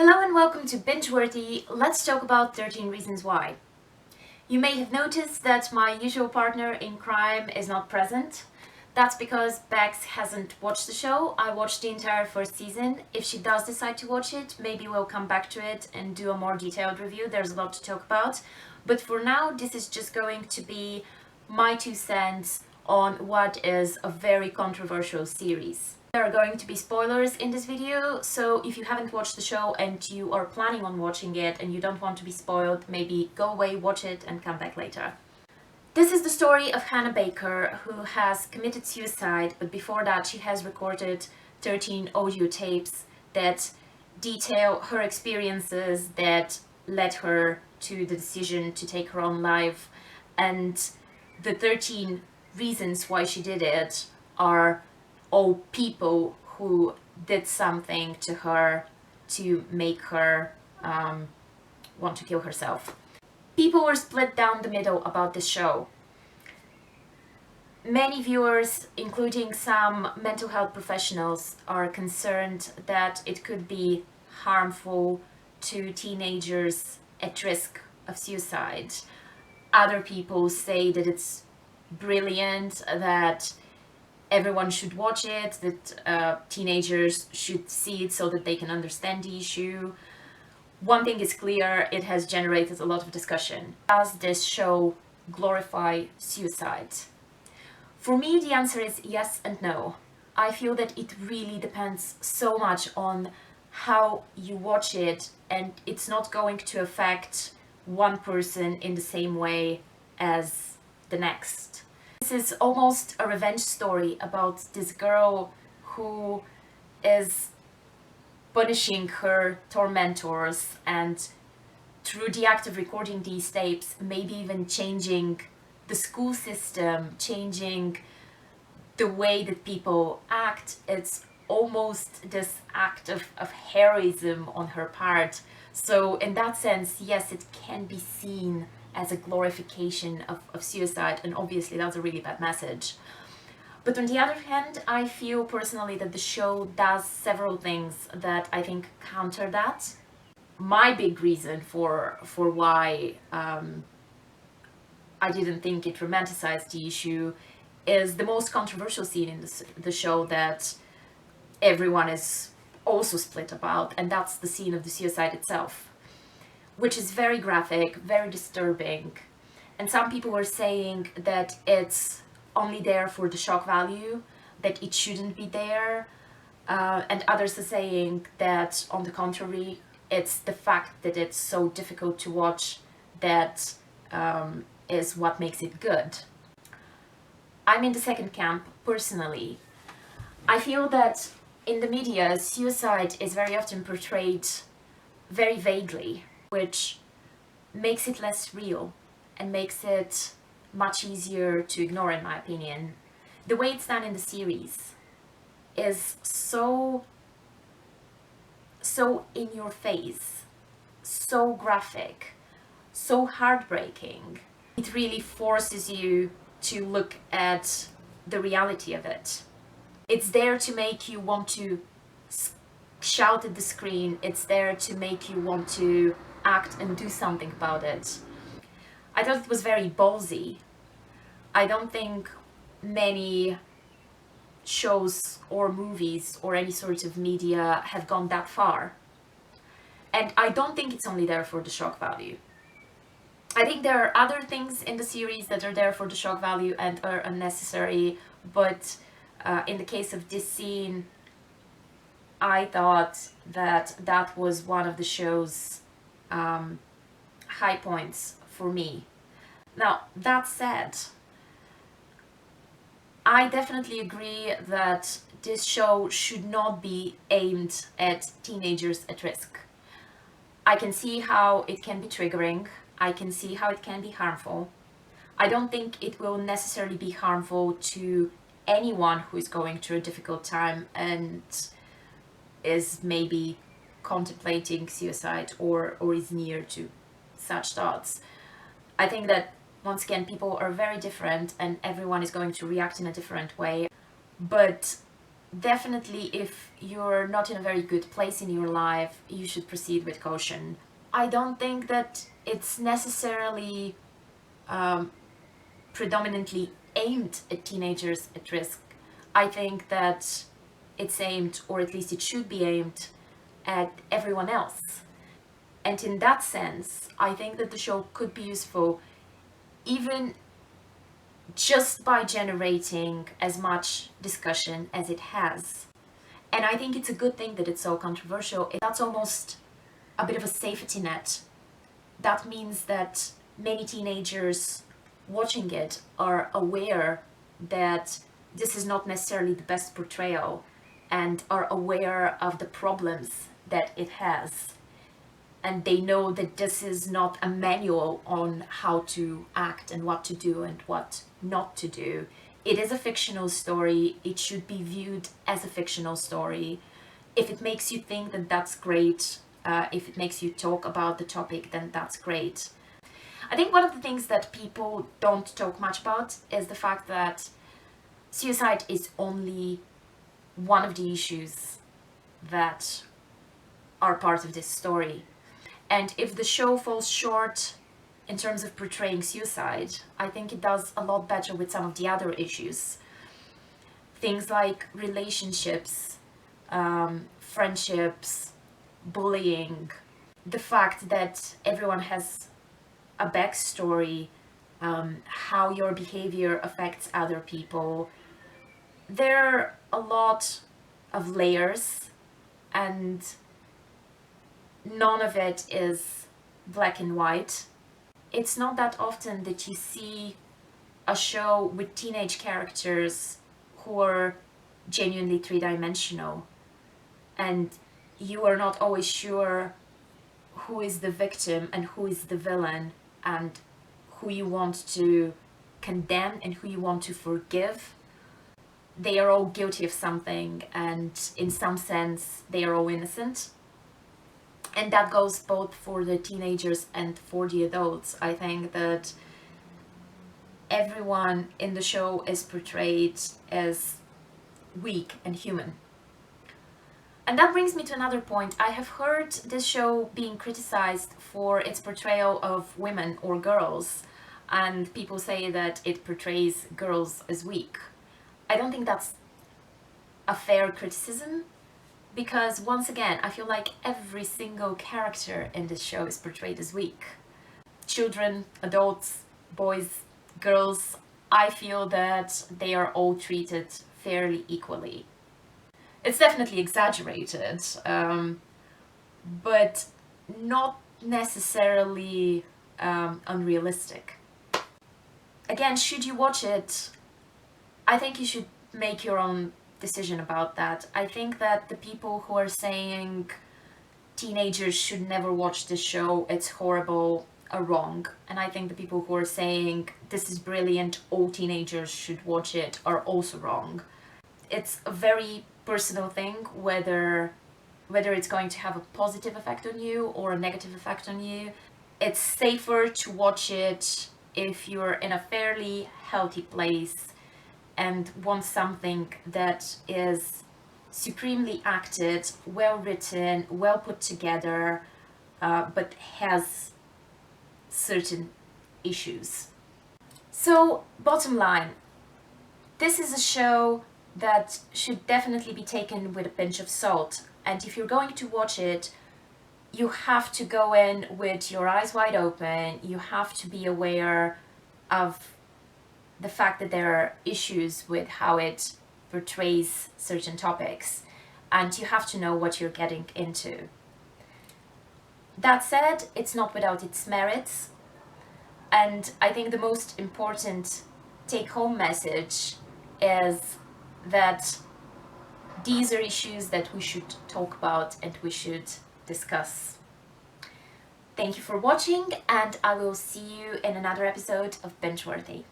Hello and welcome to Bingeworthy. Let's talk about 13 Reasons Why. You may have noticed that my usual partner in crime is not present. That's because Bex hasn't watched the show. I watched the entire first season. If she does decide to watch it, maybe we'll come back to it and do a more detailed review. There's a lot to talk about. But for now, this is just going to be my 2 cents on what is a very controversial series. There are going to be spoilers in this video, so if you haven't watched the show and you are planning on watching it and you don't want to be spoiled, maybe go away, watch it and come back later. This is the story of Hannah Baker, who has committed suicide, but before that she has recorded 13 audio tapes that detail her experiences that led her to the decision to take her own life, and the 13 reasons why she did it are all people who did something to her to make her want to kill herself. People were split down the middle about this show. Many viewers, including some mental health professionals, are concerned that it could be harmful to teenagers at risk of suicide. Other people say that it's brilliant, that everyone should watch it, that teenagers should see it so that they can understand the issue. One thing is clear, it has generated a lot of discussion. Does this show glorify suicide? For me, the answer is yes and no. I feel that it really depends so much on how you watch it, and it's not going to affect one person in the same way as the next. This is almost a revenge story about this girl who is punishing her tormentors, and through the act of recording these tapes, maybe even changing the school system, changing the way that people act. It's almost this act of heroism on her part. So in that sense, yes, it can be seen as a glorification of suicide, and obviously that's a really bad message. But on the other hand, I feel personally that the show does several things that I think counter that. My big reason for why I didn't think it romanticized the issue is the most controversial scene in the show that everyone is also split about, and that's the scene of the suicide itself, which is very graphic, very disturbing. And some people were saying that it's only there for the shock value, that it shouldn't be there. And others are saying that, on the contrary, it's the fact that it's so difficult to watch that is what makes it good. I'm in the second camp, personally. I feel that in the media, suicide is very often portrayed very vaguely, which makes it less real and makes it much easier to ignore, in my opinion. The way it's done in the series is so in your face, so graphic, so heartbreaking. It really forces you to look at the reality of it. It's there to make you want to shout at the screen. It's there to make you want to act and do something about it. I thought it was very ballsy. I don't think many shows or movies or any sort of media have gone that far. And I don't think it's only there for the shock value. I think there are other things in the series that are there for the shock value and are unnecessary, but in the case of this scene, I thought that that was one of the show's high points for me. Now, that said, I definitely agree that this show should not be aimed at teenagers at risk. I can see how it can be triggering. I can see how it can be harmful. I don't think it will necessarily be harmful to anyone who is going through a difficult time and is maybe contemplating suicide or is near to such thoughts. I think that, once again, people are very different and everyone is going to react in a different way. But definitely, if you're not in a very good place in your life, you should proceed with caution. I don't think that it's necessarily predominantly aimed at teenagers at risk. I think that it's aimed, or at least it should be aimed, at everyone else. And in that sense, I think that the show could be useful even just by generating as much discussion as it has. And I think it's a good thing that it's so controversial. That's almost a bit of a safety net. That means that many teenagers watching it are aware that this is not necessarily the best portrayal and are aware of the problems that it has. And they know that this is not a manual on how to act and what to do and what not to do. It is a fictional story. It should be viewed as a fictional story. If it makes you think, then that's great. If it makes you talk about the topic, then that's great. I think one of the things that people don't talk much about is the fact that suicide is only one of the issues that are part of this story. And if the show falls short in terms of portraying suicide, I think it does a lot better with some of the other issues. Things like relationships, friendships, bullying, the fact that everyone has a backstory, how your behavior affects other people. There are a lot of layers, and none of it is black and white. It's not that often that you see a show with teenage characters who are genuinely three-dimensional, and you are not always sure who is the victim and who is the villain, and who you want to condemn and who you want to forgive. They are all guilty of something, and in some sense they are all innocent. And that goes both for the teenagers and for the adults. I think that everyone in the show is portrayed as weak and human. And that brings me to another point. I have heard this show being criticized for its portrayal of women or girls, and people say that it portrays girls as weak. I don't think that's a fair criticism, because once again, I feel like every single character in this show is portrayed as weak. Children, adults, boys, girls, I feel that they are all treated fairly equally. It's definitely exaggerated, but not necessarily unrealistic. Again, should you watch it? I think you should make your own decision about that. I think that the people who are saying teenagers should never watch this show, it's horrible, are wrong. And I think the people who are saying this is brilliant, all teenagers should watch it, are also wrong. It's a very personal thing whether it's going to have a positive effect on you or a negative effect on you. It's safer to watch it if you're in a fairly healthy place and want something that is supremely acted, well written, well put together, but has certain issues. So, bottom line, this is a show that should definitely be taken with a pinch of salt. And if you're going to watch it, you have to go in with your eyes wide open. You have to be aware of the fact that there are issues with how it portrays certain topics, and you have to know what you're getting into. That said, it's not without its merits, and I think the most important take-home message is that these are issues that we should talk about and we should discuss. Thank you for watching, and I will see you in another episode of Bingeworthy.